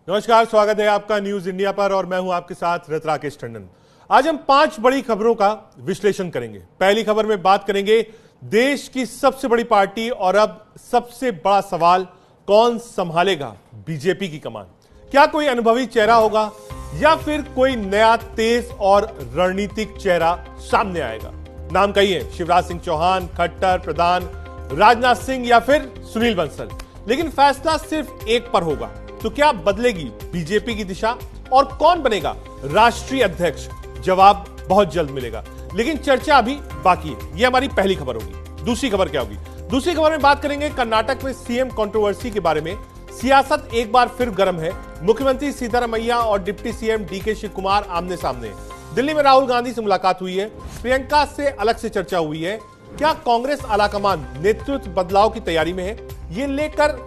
नमस्कार, स्वागत है आपका न्यूज इंडिया पर और मैं हूं आपके साथ राकेश टंडन। आज हम 5 बड़ी खबरों का विश्लेषण करेंगे। पहली खबर में बात करेंगे देश की सबसे बड़ी पार्टी और अब सबसे बड़ा सवाल, कौन संभालेगा बीजेपी की कमान। क्या कोई अनुभवी चेहरा होगा या फिर कोई नया तेज और रणनीतिक चेहरा सामने आएगा। नाम कई है, शिवराज सिंह चौहान, खट्टर, प्रधान, राजनाथ सिंह या फिर सुनील बंसल। लेकिन फैसला सिर्फ एक पर होगा। तो क्या बदलेगी बीजेपी की दिशा और कौन बनेगा राष्ट्रीय अध्यक्ष? जवाब बहुत जल्द मिलेगा, लेकिन चर्चा अभी बाकी है। यह हमारी पहली खबर होगी। दूसरी खबर क्या होगी? दूसरी खबर में बात करेंगे कर्नाटक में सीएम कंट्रोवर्सी के बारे में। सियासत एक बार फिर गर्म है। मुख्यमंत्री सीतारमैया और deputy CM DK Shivakumar आमने सामने हैं। दिल्ली में राहुल गांधी से मुलाकात हुई है। प्रियंका से अलग से चर्चा हुई है। क्या कांग्रेस आलाकमान नेतृत्व बदलाव की तैयारी में है? ये लेकर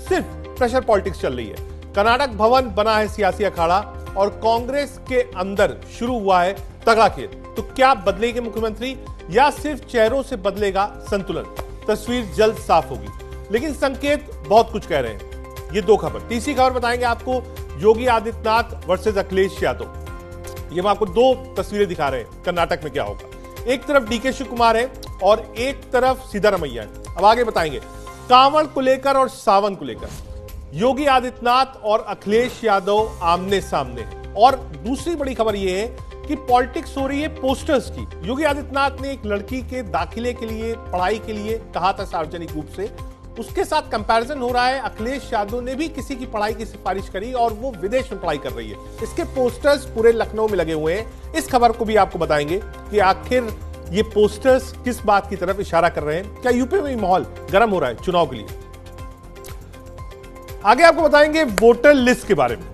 सिर्फ प्रेशर पॉलिटिक्स चल रही है। कर्नाटक भवन बना है सियासी अखाड़ा और कांग्रेस के अंदर शुरू हुआ है तगड़ा खेल। तो क्या बदलेंगे मुख्यमंत्री या सिर्फ चेहरों से बदलेगा संतुलन? तस्वीर जल्द साफ होगी, लेकिन संकेत बहुत कुछ कह रहे हैं। ये 2 खबर। तीसरी खबर बताएंगे आपको, योगी आदित्यनाथ वर्सेस अखिलेश यादव। ये हम आपको 2 तस्वीरें दिखा रहे हैं कर्नाटक में क्या होगा। एक तरफ डीके शिव कुमार है और एक तरफ सिद्धारमैया है। अब आगे बताएंगे कांवड़ को लेकर और सावन को लेकर योगी आदित्यनाथ और अखिलेश यादव आमने सामने। और दूसरी बड़ी खबर यह है कि पॉलिटिक्स हो रही है पोस्टर्स की। योगी आदित्यनाथ ने एक लड़की के दाखिले के लिए, पढ़ाई के लिए कहा था सार्वजनिक रूप से, उसके साथ कंपैरिजन हो रहा है। अखिलेश यादव ने भी किसी की पढ़ाई की सिफारिश करी और वो विदेश में पढ़ाई कर रही है। इसके पोस्टर्स पूरे लखनऊ में लगे हुए हैं। इस खबर को भी आपको बताएंगे कि आखिर ये पोस्टर्स किस बात की तरफ इशारा कर रहे हैं। क्या यूपी में माहौल गर्म हो रहा है चुनाव के लिए? आगे आपको बताएंगे वोटर लिस्ट के बारे में।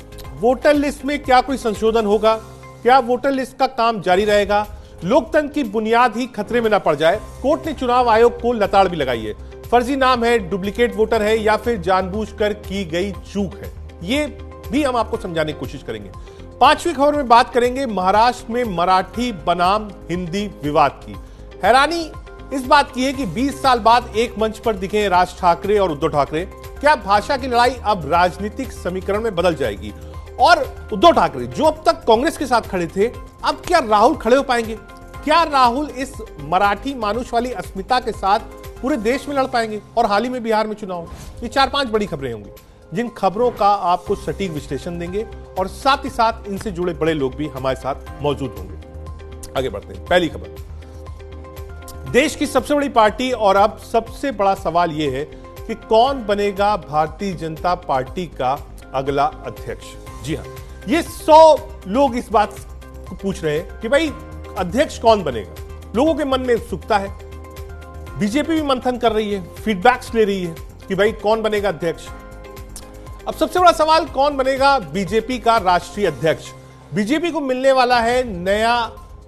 वोटर लिस्ट में क्या कोई संशोधन होगा? क्या वोटर लिस्ट का काम जारी रहेगा? लोकतंत्र की बुनियाद ही खतरे में न पड़ जाए। कोर्ट ने चुनाव आयोग को लताड़ भी लगाई है। फर्जी नाम है, डुप्लीकेट वोटर है या फिर जानबूझकर की गई चूक है, ये भी हम आपको समझाने की कोशिश करेंगे। 5वीं खबर में बात करेंगे महाराष्ट्र में मराठी बनाम हिंदी विवाद की। हैरानी इस बात की है कि 20 साल बाद एक मंच पर दिखे राज ठाकरे और उद्धव ठाकरे। क्या भाषा की लड़ाई अब राजनीतिक समीकरण में बदल जाएगी? और उद्धव ठाकरे जो अब तक कांग्रेस के साथ खड़े थे, अब क्या राहुल खड़े हो पाएंगे? क्या राहुल इस मराठी मानुष वाली अस्मिता के साथ पूरे देश में लड़ पाएंगे? और हाल ही में बिहार में चुनाव। ये 4-5 बड़ी खबरें होंगी, जिन खबरों का आपको सटीक विश्लेषण देंगे और साथ ही साथ इनसे जुड़े बड़े लोग भी हमारे साथ मौजूद होंगे। आगे बढ़ते हैं। पहली खबर, देश की सबसे बड़ी पार्टी और अब सबसे बड़ा सवाल यह है कि कौन बनेगा भारतीय जनता पार्टी का अगला अध्यक्ष। जी हां, ये 100 लोग इस बात को पूछ रहे हैं कि भाई अध्यक्ष कौन बनेगा। लोगों के मन में उत्सुकता है। बीजेपी भी मंथन कर रही है, फीडबैक्स ले रही है कि भाई कौन बनेगा अध्यक्ष। अब सबसे बड़ा सवाल, कौन बनेगा बीजेपी का राष्ट्रीय अध्यक्ष? बीजेपी को मिलने वाला है नया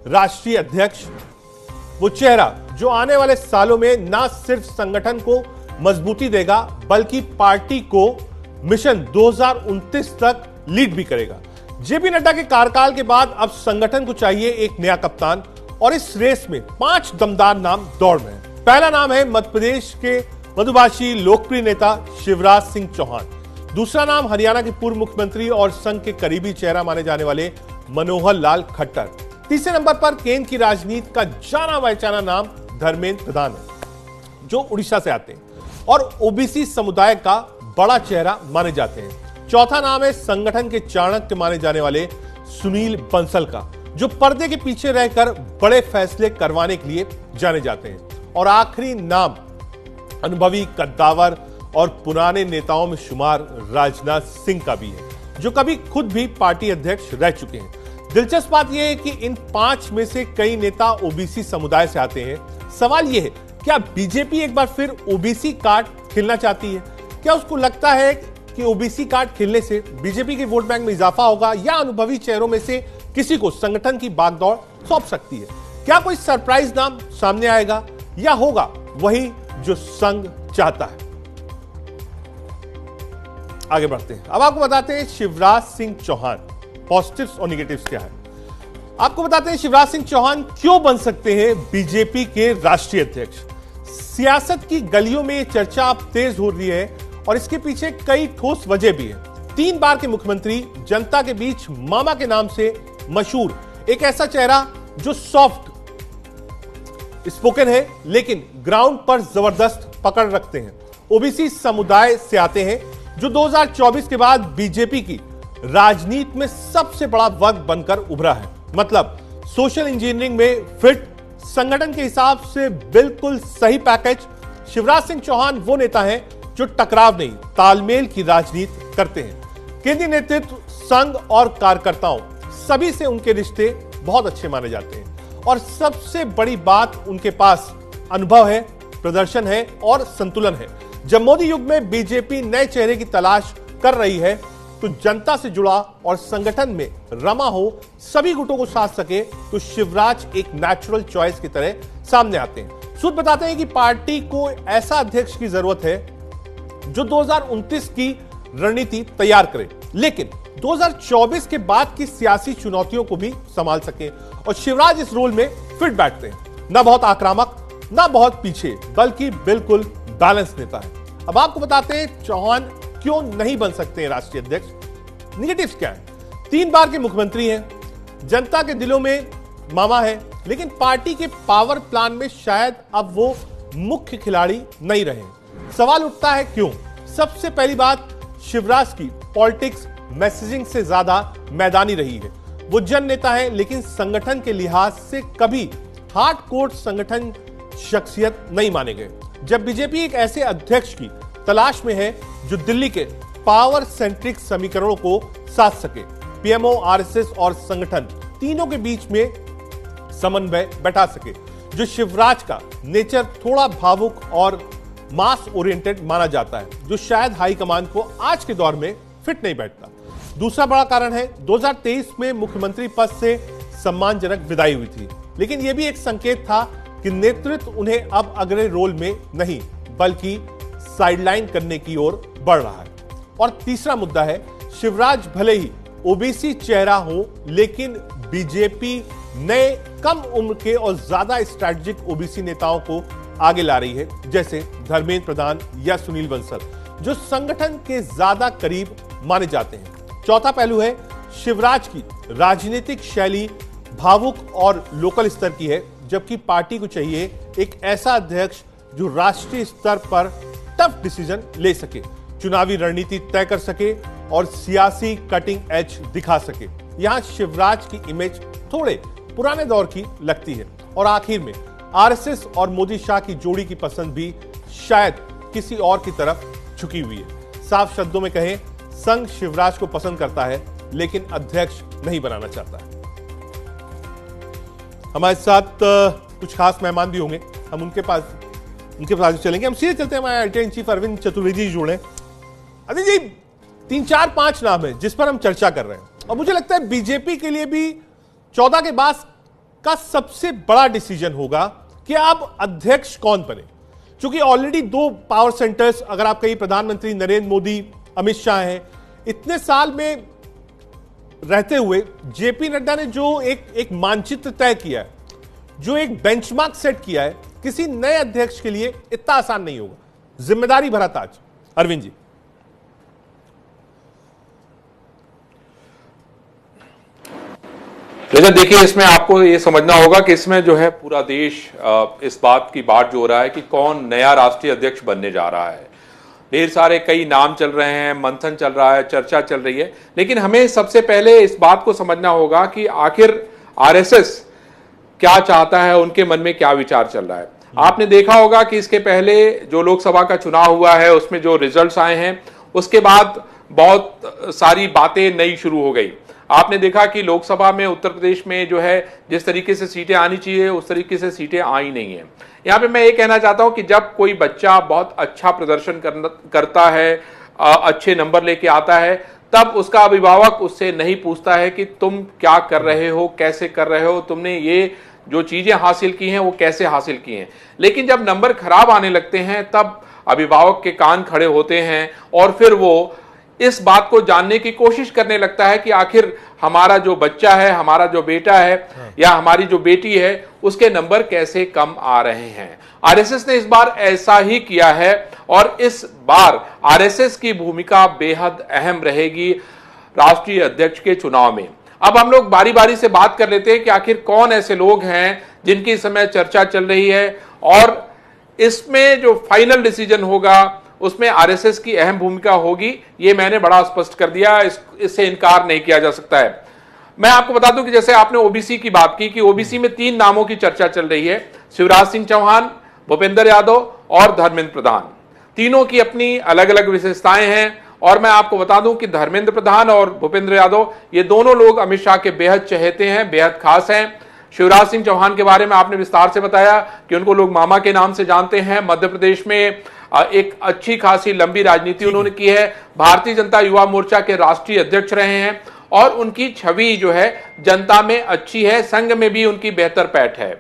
राष्ट्रीय अध्यक्ष, वो चेहरा जो आने वाले सालों में ना सिर्फ संगठन को मजबूती देगा बल्कि पार्टी को मिशन 2029 तक लीड भी करेगा। जेपी नड्डा के कार्यकाल के बाद अब संगठन को चाहिए एक नया कप्तान और इस रेस में 5 दमदार नाम दौड़ में हैं। पहला नाम है मध्य प्रदेश के मधुभाषी लोकप्रिय नेता शिवराज सिंह चौहान। दूसरा नाम हरियाणा के पूर्व मुख्यमंत्री और संघ के करीबी चेहरा माने जाने वाले मनोहर लाल खट्टर। तीसरे नंबर पर केंद्र की राजनीति का जाना पहचाना नाम धर्मेंद्र प्रधान है, जो उड़ीसा से आते हैं और ओबीसी समुदाय का बड़ा चेहरा माने जाते हैं। चौथा नाम है संगठन के चाणक्य माने जाने वाले सुनील बंसल का, जो पर्दे के पीछे रहकर बड़े फैसले करवाने के लिए जाने जाते हैं। और आखिरी नाम अनुभवी, कद्दावर और पुराने नेताओं में शुमार राजनाथ सिंह का भी है, जो कभी खुद भी पार्टी अध्यक्ष रह चुके हैं। दिलचस्प बात यह है कि इन 5 में से कई नेता ओबीसी समुदाय से आते हैं। सवाल यह है, क्या बीजेपी एक बार फिर ओबीसी कार्ड खेलना चाहती है? क्या उसको लगता है कि ओबीसी कार्ड खेलने से बीजेपी के वोट बैंक में इजाफा होगा या अनुभवी चेहरों में से किसी को संगठन की बागडोर सौंप सकती है? क्या कोई सरप्राइज नाम सामने आएगा या होगा वही जो संघ चाहता है? आगे बढ़ते हैं। अब आपको बताते हैं शिवराज सिंह चौहान, पॉजिटिव्स और नेगेटिव्स क्या है। आपको बताते हैं शिवराज सिंह चौहान क्यों बन सकते हैं बीजेपी के राष्ट्रीय अध्यक्ष। सियासत की गलियों में यह चर्चा अब तेज हो रही है और इसके पीछे कई ठोस वजह भी है। 3 बार के मुख्यमंत्री, जनता के बीच मामा के नाम से मशहूर, एक ऐसा चेहरा जो सॉफ्ट स्पोकन है लेकिन ग्राउंड पर जबरदस्त पकड़ रखते हैं। ओबीसी समुदाय से आते हैं, जो 2024 के बाद बीजेपी की राजनीति में सबसे बड़ा वर्ग बनकर उभरा है। मतलब सोशल इंजीनियरिंग में फिट, संगठन के हिसाब से बिल्कुल सही पैकेज। शिवराज सिंह चौहान वो नेता हैं जो टकराव नहीं, तालमेल की राजनीति करते हैं। केंद्रीय नेतृत्व, संघ और कार्यकर्ताओं सभी से उनके रिश्ते बहुत अच्छे माने जाते हैं। और सबसे बड़ी बात, उनके पास अनुभव है, प्रदर्शन है और संतुलन है। जब मोदी युग में बीजेपी नए चेहरे की तलाश कर रही है तो जनता से जुड़ा और संगठन में रमा हो, सभी गुटों को साथ सके, तो शिवराज एक नेचुरल चॉइस की तरह सामने आते हैं। सूत्र बताते हैं कि पार्टी को ऐसा अध्यक्ष की जरूरत है जो 2029 की रणनीति तैयार करे, लेकिन 2024 के बाद की सियासी चुनौतियों को भी संभाल सके। और शिवराज इस रोल में फिट बैठते हैं। ना बहुत आक्रामक, ना बहुत पीछे, बल्कि बिल्कुल बैलेंस नेता है। अब आपको बताते हैं चौहान क्यों नहीं बन सकते हैं राष्ट्रीय अध्यक्ष। निगेटिव्स क्या है? 3 बार के मुख्यमंत्री हैं, जनता के दिलों में मामा है, लेकिन पार्टी के पावर प्लान में शायद अब वो मुख्य खिलाड़ी नहीं रहे। सवाल उठता है क्यों? सबसे पहली बात, शिवराज की पॉलिटिक्स मैसेजिंग से ज्यादा मैदानी रही है। वो जन नेता है, लेकिन संगठन के लिहाज से कभी हार्डकोर संगठन शख्सियत नहीं माने गए। जब बीजेपी एक ऐसे अध्यक्ष की तलाश में है जो दिल्ली के पावर सेंट्रिक समीकरणों को साध सके, पीएमओ, आरएसएस और संगठन तीनों के बीच में समन्वय बैठा सके, जो शिवराज का नेचर थोड़ा भावुक और मास ओरिएंटेड माना जाता है, जो शायद हाईकमान को आज के दौर में फिट नहीं बैठता। दूसरा बड़ा कारण है 2023 में मुख्यमंत्री पद से सम्मानजनक विदाई हुई थी, लेकिन यह भी एक संकेत था कि नेतृत्व उन्हें अब अगले रोल में नहीं बल्कि साइडलाइन करने की ओर बढ़ रहा है। और तीसरा मुद्दा है, शिवराज भले ही ओबीसी चेहरा हो, लेकिन बीजेपी नए कम उम्र के और ज्यादा स्ट्रैटेजिक ओबीसी नेताओं को आगे ला रही है, जैसे धर्मेंद्र प्रधान या सुनील बंसल, जो संगठन के ज्यादा करीब माने जाते हैं। चौथा पहलू है, शिवराज की राजनीतिक शैली भावुक और लोकल स्तर की है, जबकि पार्टी को चाहिए एक ऐसा अध्यक्ष जो राष्ट्रीय स्तर पर टफ डिसीजन ले सके, चुनावी रणनीति तय कर सके और सियासी कटिंग एज दिखा सके। यहां शिवराज की इमेज थोड़े पुराने दौर की लगती है। और आखिर में आरएसएस और मोदी शाह की जोड़ी की पसंद भी शायद किसी और की तरफ झुकी हुई है। साफ शब्दों में कहें, संघ शिवराज को पसंद करता है लेकिन अध्यक्ष नहीं बनाना चाहता है। हमारे साथ कुछ खास मेहमान भी होंगे, हम उनके पास चलेंगे। हम सीधे चलते हैं, हमारे editor in chief Arvind Chaturvedi ji जुड़े। अरविंद जी, 3 4 5 नाम है जिस पर हम चर्चा कर रहे हैं, और मुझे लगता है बीजेपी के लिए भी 14 के बाद का सबसे बड़ा डिसीजन होगा कि अब अध्यक्ष कौन बने। क्योंकि ऑलरेडी 2 पावर सेंटर्स, अगर आप कहीं प्रधानमंत्री नरेंद्र मोदी, अमित शाह हैं, इतने साल में रहते हुए जेपी नड्डा ने जो एक मानचित्र तय किया है, जो एक बेंचमार्क सेट किया है, किसी नए अध्यक्ष के लिए इतना आसान नहीं होगा। जिम्मेदारी भरा ताज। अरविंद जी, लेकिन देखिए, इसमें आपको ये समझना होगा कि इसमें जो है पूरा देश इस बात की बाट जो रहा है कि कौन नया राष्ट्रीय अध्यक्ष बनने जा रहा है। ढेर सारे कई नाम चल रहे हैं, मंथन चल रहा है, चर्चा चल रही है, लेकिन हमें सबसे पहले इस बात को समझना होगा कि आखिर आरएसएस क्या चाहता है, उनके मन में क्या विचार चल रहा है। आपने देखा होगा कि इसके पहले जो लोकसभा का चुनाव हुआ है, उसमें जो रिजल्ट्स आए हैं, उसके बाद बहुत सारी बातें नई शुरू हो गई। आपने देखा कि लोकसभा में उत्तर प्रदेश में जो है जिस तरीके से सीटें आनी चाहिए उस तरीके से सीटें आई नहीं है। यहाँ पे मैं ये कहना चाहता हूं कि जब कोई बच्चा बहुत अच्छा प्रदर्शन करता है, अच्छे नंबर लेके आता है, तब उसका अभिभावक उससे नहीं पूछता है कि तुम क्या कर रहे हो, कैसे कर रहे हो, तुमने ये जो चीजें हासिल की हैं वो कैसे हासिल की हैं। लेकिन जब नंबर खराब आने लगते हैं तब अभिभावक के कान खड़े होते हैं और फिर वो इस बात को जानने की कोशिश करने लगता है कि आखिर हमारा जो बच्चा है, हमारा जो बेटा है या हमारी जो बेटी है, उसके नंबर कैसे कम आ रहे हैं। आरएसएस ने इस बार ऐसा ही किया है और इस बार आरएसएस की भूमिका बेहद अहम रहेगी राष्ट्रीय अध्यक्ष के चुनाव में। अब हम लोग बारी बारी से बात कर लेते हैं कि आखिर कौन ऐसे लोग हैं जिनकी इस समय चर्चा चल रही है और इसमें जो फाइनल डिसीजन होगा उसमें आरएसएस की अहम भूमिका होगी। ये मैंने बड़ा स्पष्ट कर दिया, इससे इनकार नहीं किया जा सकता है। मैं आपको बता दूं कि जैसे आपने ओबीसी की बात की कि ओबीसी में 3 नामों की चर्चा चल रही है, शिवराज सिंह चौहान, भूपेंद्र यादव और धर्मेंद्र प्रधान। तीनों की अपनी अलग अलग विशेषताएं हैं और मैं आपको बता दूं कि धर्मेंद्र प्रधान और भूपेंद्र यादव ये दोनों लोग अमित शाह के बेहद चहेते हैं, बेहद खास हैं। शिवराज सिंह चौहान के बारे में आपने विस्तार से बताया कि उनको लोग मामा के नाम से जानते हैं। मध्य प्रदेश में एक अच्छी खासी लंबी राजनीति उन्होंने की है, भारतीय जनता युवा मोर्चा के राष्ट्रीय अध्यक्ष रहे हैं और उनकी छवि जो है जनता में अच्छी है, संघ में भी उनकी बेहतर पैठ है।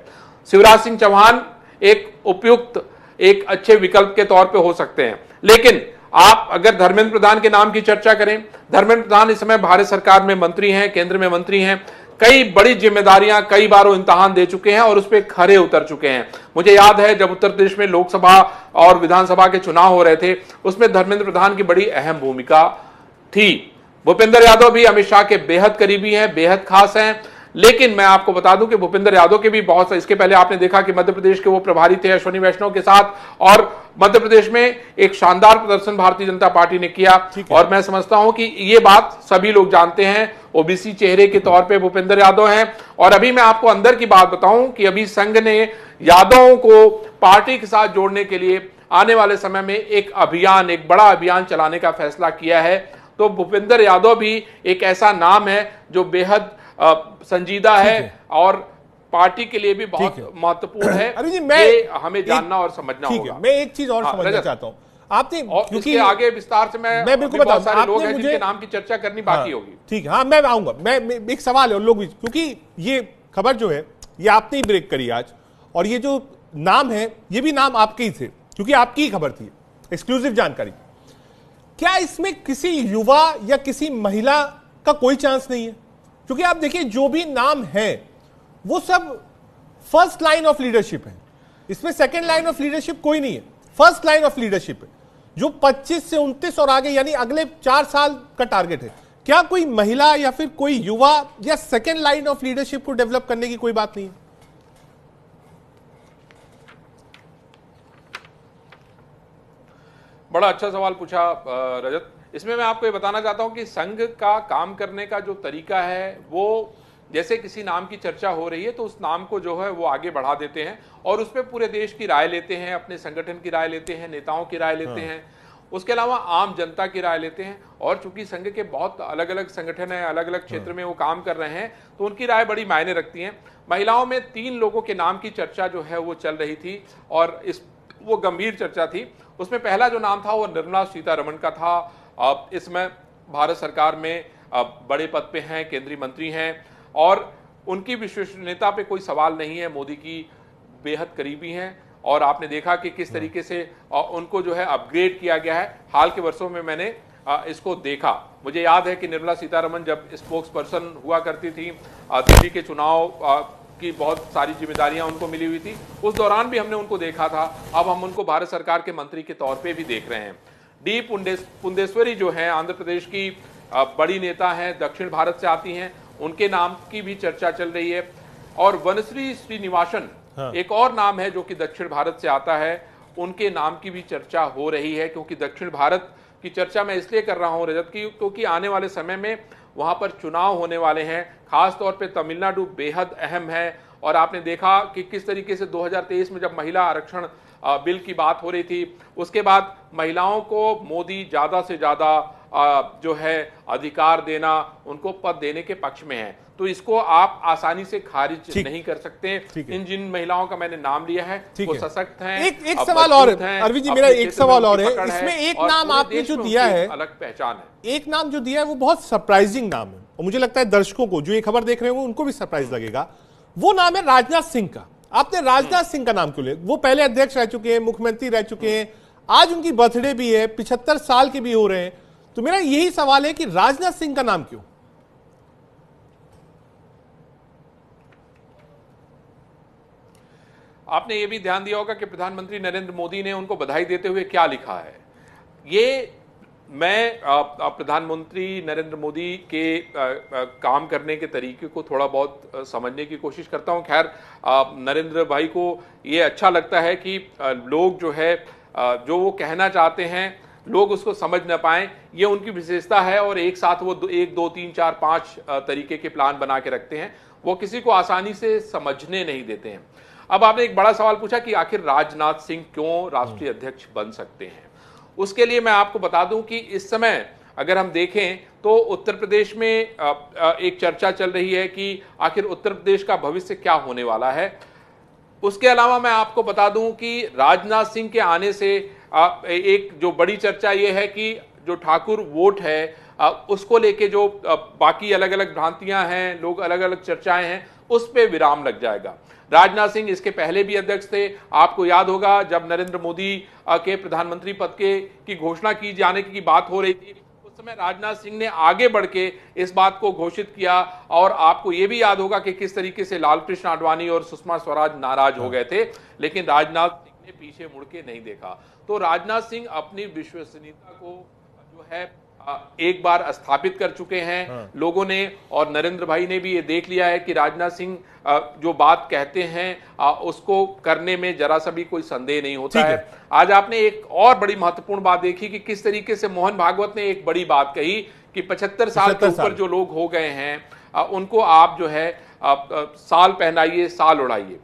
शिवराज सिंह चौहान एक उपयुक्त, एक अच्छे विकल्प के तौर पे हो सकते हैं। लेकिन आप अगर धर्मेंद्र प्रधान के नाम की चर्चा करें, धर्मेंद्र प्रधान इस समय भारत सरकार में मंत्री हैं, केंद्र में मंत्री हैं, कई बड़ी जिम्मेदारियां कई बार वो इम्तिहान दे चुके हैं और उस पर खरे उतर चुके हैं। मुझे याद है जब उत्तर प्रदेश में लोकसभा और विधानसभा के चुनाव हो रहे थे, उसमें धर्मेंद्र प्रधान की बड़ी अहम भूमिका थी। भूपेंद्र यादव भी अमित शाह के बेहद करीबी हैं, बेहद खास हैं। लेकिन मैं आपको बता दूं कि भूपेंद्र यादव के भी बहुत, इसके पहले आपने देखा कि मध्य प्रदेश के वो प्रभारी थे अश्विनी वैष्णव के साथ और मध्य प्रदेश में एक शानदार प्रदर्शन भारतीय जनता पार्टी ने किया। और मैं समझता हूं कि ये बात सभी लोग जानते हैं, ओबीसी चेहरे के तौर पे भूपेंद्र यादव हैं। और अभी मैं आपको अंदर की बात बताऊं कि अभी संघ ने यादवों को पार्टी के साथ जोड़ने के लिए आने वाले समय में एक अभियान, एक बड़ा अभियान चलाने का फैसला किया है। तो भूपेंद्र यादव भी एक ऐसा नाम है जो बेहद संजीदा है और पार्टी के लिए भी बहुत महत्वपूर्ण है। अभी जी ये हमें जानना और समझना होगा। मैं एक चीज और समझना चाहता हूं आपने, क्योंकि आगे विस्तार से मैं बिल्कुल बहुत सारे लोग हैं जिनके नाम की चर्चा करनी बाकी होगी। ठीक है, हाँ मैं आऊंगा। मैं एक सवाल है और लोग भी, क्योंकि ये खबर जो है ये आपने ही ब्रेक करी आज और ये जो नाम है ये भी नाम आपके ही थे क्योंकि आपकी ही खबर थी, एक्सक्लूसिव जानकारी। क्या इसमें किसी युवा या किसी महिला का कोई चांस नहीं है? क्योंकि आप देखिए जो भी नाम है वो सब फर्स्ट लाइन ऑफ लीडरशिप है, इसमें सेकंड लाइन ऑफ लीडरशिप कोई नहीं है, फर्स्ट लाइन ऑफ लीडरशिप है जो 25 से 29 और आगे यानी अगले 4 साल का टारगेट है। क्या कोई महिला या फिर कोई युवा या सेकंड लाइन ऑफ लीडरशिप को डेवलप करने की कोई बात नहीं है? बड़ा अच्छा सवाल पूछा रजत। इसमें मैं आपको ये बताना चाहता हूं कि संघ का काम करने का जो तरीका है वो जैसे किसी नाम की चर्चा हो रही है तो उस नाम को जो है वो आगे बढ़ा देते हैं और उस पर पूरे देश की राय लेते हैं, अपने संगठन की राय लेते हैं, नेताओं की राय लेते हैं, उसके अलावा आम जनता की राय लेते हैं। और चूंकि संघ के बहुत अलग अलग संगठन है, अलग अलग क्षेत्र में वो काम कर रहे हैं तो उनकी राय बड़ी मायने रखती है। महिलाओं में 3 लोगों के नाम की चर्चा जो है वो चल रही थी और वो गंभीर चर्चा थी। उसमें पहला जो नाम था वो निर्मला सीतारमण का था। इसमें भारत सरकार में बड़े पद पे हैं, केंद्रीय मंत्री हैं और उनकी विश्वसनीयता पे कोई सवाल नहीं है, मोदी की बेहद करीबी हैं और आपने देखा कि किस तरीके से उनको जो है अपग्रेड किया गया है। हाल के वर्षों में मैंने इसको देखा। मुझे याद है कि निर्मला सीतारमण जब स्पोक्स पर्सन हुआ करती थी, दिल्ली के चुनाव की बहुत सारी जिम्मेदारियां उनको मिली हुई थी, उस दौरान भी हमने उनको देखा था। अब हम उनको भारत सरकार के मंत्री के तौर पे भी देख रहे हैं। डी पुंडेश्वरी जो है आंध्र प्रदेश की बड़ी नेता हैं, दक्षिण भारत से आती हैं, उनके नाम की भी चर्चा चल रही है। और वनश्री श्रीनिवासन एक और नाम है जो कि दक्षिण भारत से आता है, उनके नाम की भी चर्चा हो रही है। क्योंकि दक्षिण भारत की चर्चा मैं इसलिए कर रहा हूं रजत की क्योंकि आने वाले समय में वहां पर चुनाव होने वाले हैं, खासतौर पे तमिलनाडु बेहद अहम है। और आपने देखा कि किस तरीके से 2023 में जब महिला आरक्षण बिल की बात हो रही थी, उसके बाद महिलाओं को मोदी ज्यादा से ज्यादा जो है अधिकार देना, उनको पद देने के पक्ष में है। तो इसको आप आसानी से खारिज नहीं कर सकते। इन जिन महिलाओं का मैंने नाम लिया है वो सशक्त हैं। एक सवाल और अरविंद जी, मेरा एक सवाल और है, इसमें एक नाम आपने जो दिया है, अलग पहचान है, एक नाम जो दिया है वो बहुत सरप्राइजिंग नाम है और मुझे लगता है दर्शकों को जो ये खबर देख रहे होंगे उनको भी सरप्राइज लगेगा। वो नाम है राजनाथ सिंह का। आपने राजनाथ सिंह का नाम क्यों लिया? वो पहले अध्यक्ष रह चुके हैं, मुख्यमंत्री रह चुके हैं, आज उनकी बर्थडे भी है, 75 साल के भी हो रहे हैं। तो मेरा यही सवाल है कि राजनाथ सिंह का नाम क्यों? आपने ये भी ध्यान दिया होगा कि प्रधानमंत्री नरेंद्र मोदी ने उनको बधाई देते हुए क्या लिखा है। ये मैं प्रधानमंत्री नरेंद्र मोदी के काम करने के तरीके को थोड़ा बहुत समझने की कोशिश करता हूं। खैर, नरेंद्र भाई को ये अच्छा लगता है कि लोग जो है जो वो कहना चाहते हैं लोग उसको समझ न पाएं, ये उनकी विशेषता है। और एक साथ वो 1 2 3 4 5 तरीके के प्लान बना के रखते हैं, वो किसी को आसानी से समझने नहीं देते हैं। अब आपने एक बड़ा सवाल पूछा कि आखिर राजनाथ सिंह क्यों राष्ट्रीय अध्यक्ष बन सकते हैं। उसके लिए मैं आपको बता दूं कि इस समय अगर हम देखें तो उत्तर प्रदेश में एक चर्चा चल रही है कि आखिर उत्तर प्रदेश का भविष्य क्या होने वाला है। उसके अलावा मैं आपको बता दूं कि राजनाथ सिंह के आने से एक जो बड़ी चर्चा ये है कि जो ठाकुर वोट है उसको लेके जो बाकी अलग अलग भ्रांतियां हैं, लोग अलग अलग चर्चाएं हैं, उस पे विराम लग जाएगा। राजनाथ सिंह इसके पहले भी अध्यक्ष थे। आपको याद होगा जब नरेंद्र मोदी के प्रधानमंत्री पद की घोषणा की जाने की बात हो रही थी, उस समय राजनाथ सिंह ने आगे बढ़ के इस बात को घोषित किया। और आपको यह भी याद होगा कि किस तरीके से लालकृष्ण आडवाणी और सुषमा स्वराज नाराज हो गए थे, लेकिन राजनाथ सिंह ने पीछे मुड़ के नहीं देखा। तो राजनाथ सिंह अपनी विश्वसनीयता को जो है एक बार स्थापित कर चुके हैं लोगों ने। और नरेंद्र भाई ने भी ये देख लिया है कि राजनाथ सिंह जो बात कहते हैं उसको करने में जरा सा भी कोई संदेह नहीं होता है। आज आपने एक और बड़ी महत्वपूर्ण बात देखी कि किस तरीके से मोहन भागवत ने एक बड़ी बात कही कि 75 साल के ऊपर जो लोग हो गए हैं उनको आप जो है साल पहनाइए, साल उड़ाइए।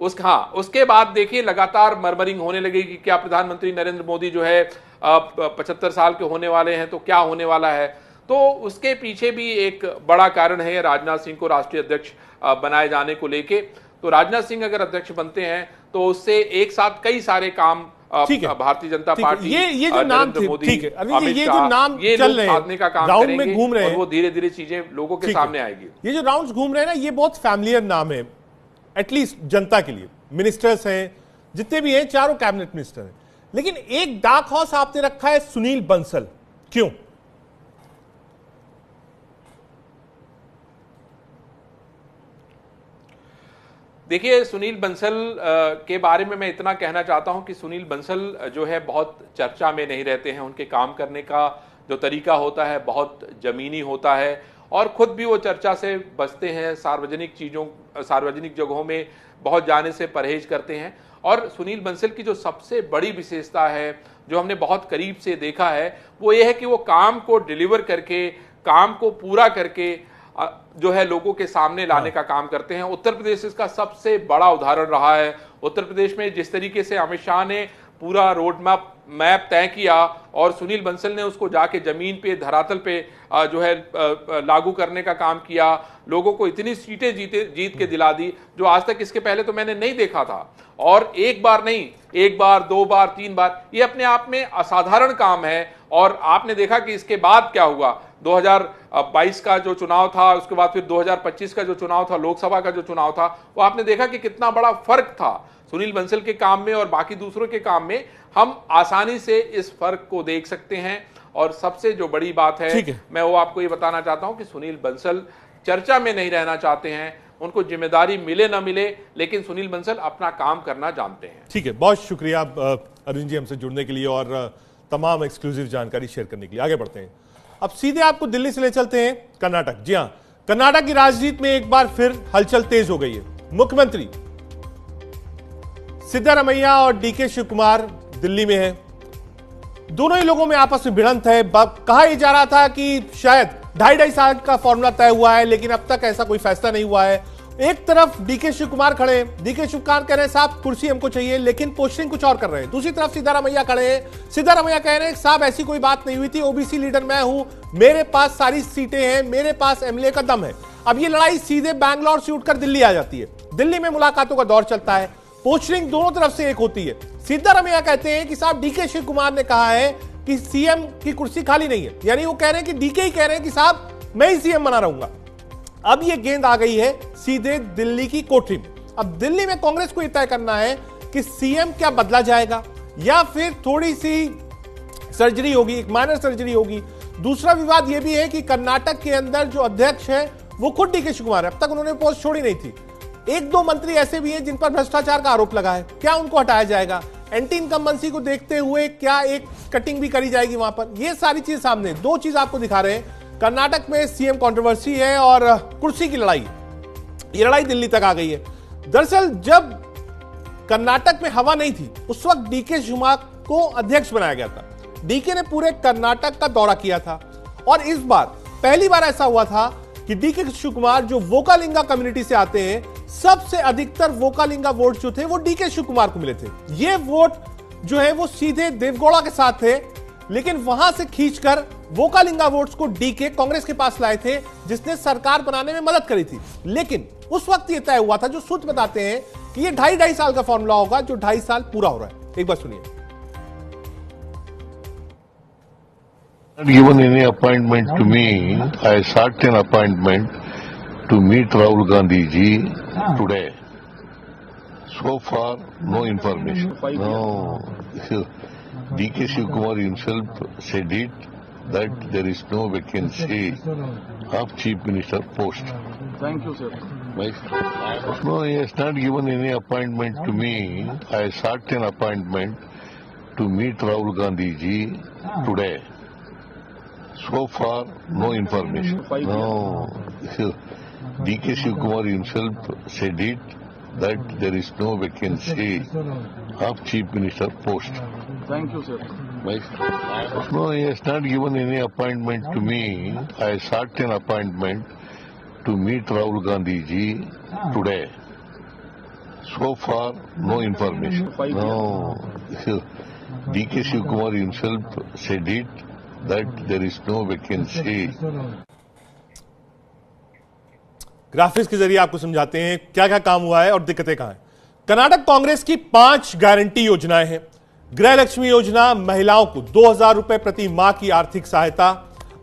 उसके बाद देखिए लगातार मर्मरिंग होने लगी कि क्या प्रधानमंत्री नरेंद्र मोदी जो है 75 साल के होने वाले हैं, तो क्या होने वाला है। तो उसके पीछे भी एक बड़ा कारण है राजनाथ सिंह को राष्ट्रीय अध्यक्ष बनाए जाने को लेके। तो राजनाथ सिंह अगर अध्यक्ष बनते हैं तो उससे एक साथ कई सारे काम भारतीय जनता पार्टी, ये जो नाम थे, ठीक है अरविंद जी, ये जो नाम चल रहे हैं का काम राउंड में घूम रहे हैं, वो धीरे धीरे चीजें लोगों के सामने आएगी। ये जो राउंड्स घूम रहे हैं ना, ये बहुत फैमिलियर नाम है एटलीस्ट जनता के लिए। मिनिस्टर्स हैं जितने भी हैं, चारों कैबिनेट मिनिस्टर हैं, लेकिन एक डार्क हॉर्स आपने रखा है सुनील बंसल। क्यों? देखिए, सुनील बंसल के बारे में मैं इतना कहना चाहता हूं कि सुनील बंसल जो है बहुत चर्चा में नहीं रहते हैं। उनके काम करने का जो तरीका होता है बहुत जमीनी होता है और खुद भी वो चर्चा से बचते हैं। सार्वजनिक जगहों में बहुत जाने से परहेज करते हैं। और सुनील बंसल की जो सबसे बड़ी विशेषता है, जो हमने बहुत करीब से देखा है, वो ये है कि वो काम को डिलीवर करके, काम को पूरा करके जो है लोगों के सामने लाने का काम करते हैं। उत्तर प्रदेश इसका सबसे बड़ा उदाहरण रहा है। उत्तर प्रदेश में जिस तरीके से अमित शाह ने पूरा रोड मैप तय किया और सुनील बंसल ने उसको जाके जमीन पे, धरातल पे जो है लागू करने का काम किया, लोगों को इतनी सीटें जीत के दिला दी जो आज तक इसके पहले तो मैंने नहीं देखा था। और एक बार नहीं, एक बार, 2 बार, 3 बार, ये अपने आप में असाधारण काम है। और आपने देखा कि इसके बाद क्या हुआ। 2022 का जो चुनाव था, उसके बाद फिर 2025 का जो चुनाव था, लोकसभा का जो चुनाव था, वो आपने देखा कि कितना बड़ा फर्क था सुनील बंसल के काम में और बाकी दूसरों के काम में। हम आसानी से इस फर्क को देख सकते हैं। और सबसे जो बड़ी बात है, मैं वो आपको ये बताना चाहता हूं कि सुनील बंसल चर्चा में नहीं रहना चाहते हैं। उनको जिम्मेदारी मिले ना मिले, लेकिन सुनील बंसल अपना काम करना जानते हैं। ठीक है, बहुत शुक्रिया अरविंद जी हमसे जुड़ने के लिए और तमाम एक्सक्लूसिव जानकारी शेयर करने के लिए। आगे बढ़ते हैं, अब सीधे आपको दिल्ली से ले चलते हैं कर्नाटक। जी हां, कर्नाटक की राजनीति में एक बार फिर हलचल तेज हो गई है। मुख्यमंत्री सिद्धारमैया और डीके शिव कुमार दिल्ली में हैं। दोनों ही लोगों में आपस में भिड़ंत है। कहा यह जा रहा था कि शायद 2.5 साल का फॉर्मूला तय हुआ है, लेकिन अब तक ऐसा कोई फैसला नहीं हुआ है। एक तरफ डीके शिव कुमार खड़े हैं, डीके शिव कुमार कह रहे हैं साहब कुर्सी हमको चाहिए, लेकिन पोस्टिंग कुछ और कर रहे हैं। दूसरी तरफ सिद्धारमैया खड़े हैं, सिद्धारमैया कह रहे हैं साहब ऐसी कोई बात नहीं हुई थी, ओबीसी लीडर मैं हूं, मेरे पास सारी सीटें हैं, मेरे पास एमएलए का दम है। अब ये लड़ाई सीधे बैंगलोर से उठकर दिल्ली आ जाती है। दिल्ली में मुलाकातों का दौर चलता है, पोस्टिंग दोनों तरफ से एक होती है। सिद्धारमैया कहते हैं कि साहब डीके शिव कुमार ने कहा है कि सीएम की कुर्सी खाली नहीं है, यानी वो कह रहे हैं कि डीके ही कह रहे हैं कि साहब मैं ही सीएम बना रहूंगा। अब ये गेंद आ गई है सीधे दिल्ली की कोठरी में। अब दिल्ली में कांग्रेस को यह तय करना है कि सीएम क्या बदला जाएगा या फिर थोड़ी सी सर्जरी होगी, एक माइनर सर्जरी होगी दूसरा विवाद यह भी है कि कर्नाटक के अंदर जो अध्यक्ष है वो खुद डीके शिवकुमार है। अब तक उन्होंने पोस्ट छोड़ी नहीं थी। एक दो मंत्री ऐसे भी हैं जिन पर भ्रष्टाचार का आरोप लगा है, क्या उनको हटाया जाएगा? एंटी इनकम्बेंसी को देखते हुए क्या एक कटिंग भी करी जाएगी वहां पर? ये सारी चीज सामने, दो चीज आपको दिखा रहे हैं। कर्नाटक में सीएम कंट्रोवर्सी है और कुर्सी की लड़ाई, ये लड़ाई दिल्ली तक आ गई है। दरअसल जब कर्नाटक में हवा नहीं थी उस वक्त डीके शिवकुमार को अध्यक्ष बनाया गया था। डीके ने पूरे कर्नाटक का दौरा किया था और इस बार पहली बार ऐसा हुआ था कि डीके शिवकुमार जो वोकालिंगा कम्युनिटी से आते हैं, सबसे अधिकतर वोकालिंगा वोट जो थे वो डीके शिवकुमार को मिले थे। ये वोट जो है वो सीधे देवगौड़ा के साथ थे, लेकिन वहां से खींचकर वोकालिंगा वोट्स को डीके कांग्रेस के पास लाए थे, जिसने सरकार बनाने में मदद करी थी। लेकिन उस वक्त ये तय हुआ था, जो सूत्र बताते हैं कि ये 2.5 साल का फॉर्मूला होगा, जो 2.5 साल पूरा हो रहा है। एक बार सुनिए। Given any appointment to me, I sought an appointment to meet Rahul Gandhi ji today. So far, no information. No, DK Shivakumar himself said it that there is no vacancy of Chief Minister post. Thank you, sir. No, he has not given any appointment to me. I sought an appointment to meet Rahul Gandhi ji today. So far, no information. No, DK Shivakumar himself said it that there is no vacancy of Chief Minister post. Thank you, sir. No, he has not given any appointment to me. I sought an appointment to meet Rahul Gandhi ji today. So far, no information. No, DK Shivakumar himself said it that there is no vacancy. Graphics के जरिए आपको समझाते हैं क्या क्या काम हुआ है और दिक्कतें कहां हैं। कर्नाटक कांग्रेस की 5 गारंटी योजनाएं हैं। गृह लक्ष्मी योजना, महिलाओं को 2000 रुपए प्रति माह की आर्थिक सहायता।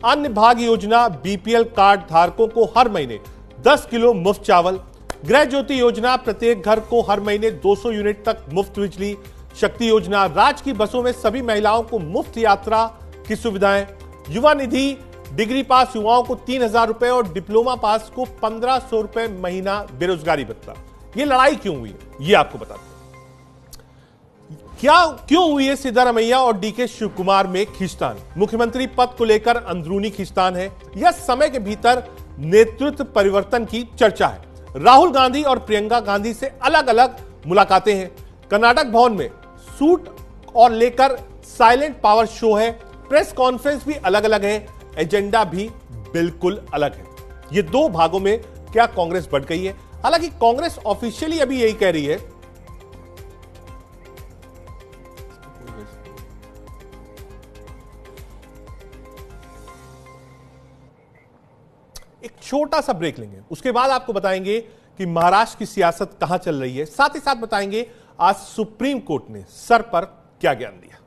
अन्य भाग्य योजना, बीपीएल कार्ड धारकों को हर महीने 10 किलो मुफ्त चावल। गृह ज्योति योजना, प्रत्येक घर को हर महीने 200 यूनिट तक मुफ्त बिजली। शक्ति योजना, राज्य की बसों में सभी महिलाओं को मुफ्त यात्रा की सुविधाएं। युवा निधि, डिग्री पास युवाओं को 3000 रुपए और डिप्लोमा पास को 1500 रुपए महीना बेरोजगारी भत्ता। ये लड़ाई क्यों हुई है, ये आपको बताते हैं। क्यों हुई है सिद्धारमैया और डीके शिवकुमार में खींचतान? मुख्यमंत्री पद को लेकर अंदरूनी खींचतान है या समय के भीतर नेतृत्व परिवर्तन की चर्चा है? राहुल गांधी और प्रियंका गांधी से अलग अलग मुलाकातें हैं। कर्नाटक भवन में सूट और लेकर साइलेंट पावर शो है। प्रेस कॉन्फ्रेंस भी अलग अलग है, एजेंडा भी बिल्कुल अलग है। ये दो भागों में क्या कांग्रेस बढ़ गई है? हालांकि कांग्रेस ऑफिशियली अभी यही कह रही है एक छोटा सा ब्रेक लेंगे, उसके बाद आपको बताएंगे कि महाराष्ट्र की सियासत कहां चल रही है। साथ ही साथ बताएंगे आज सुप्रीम कोर्ट ने सर पर क्या ज्ञान दिया।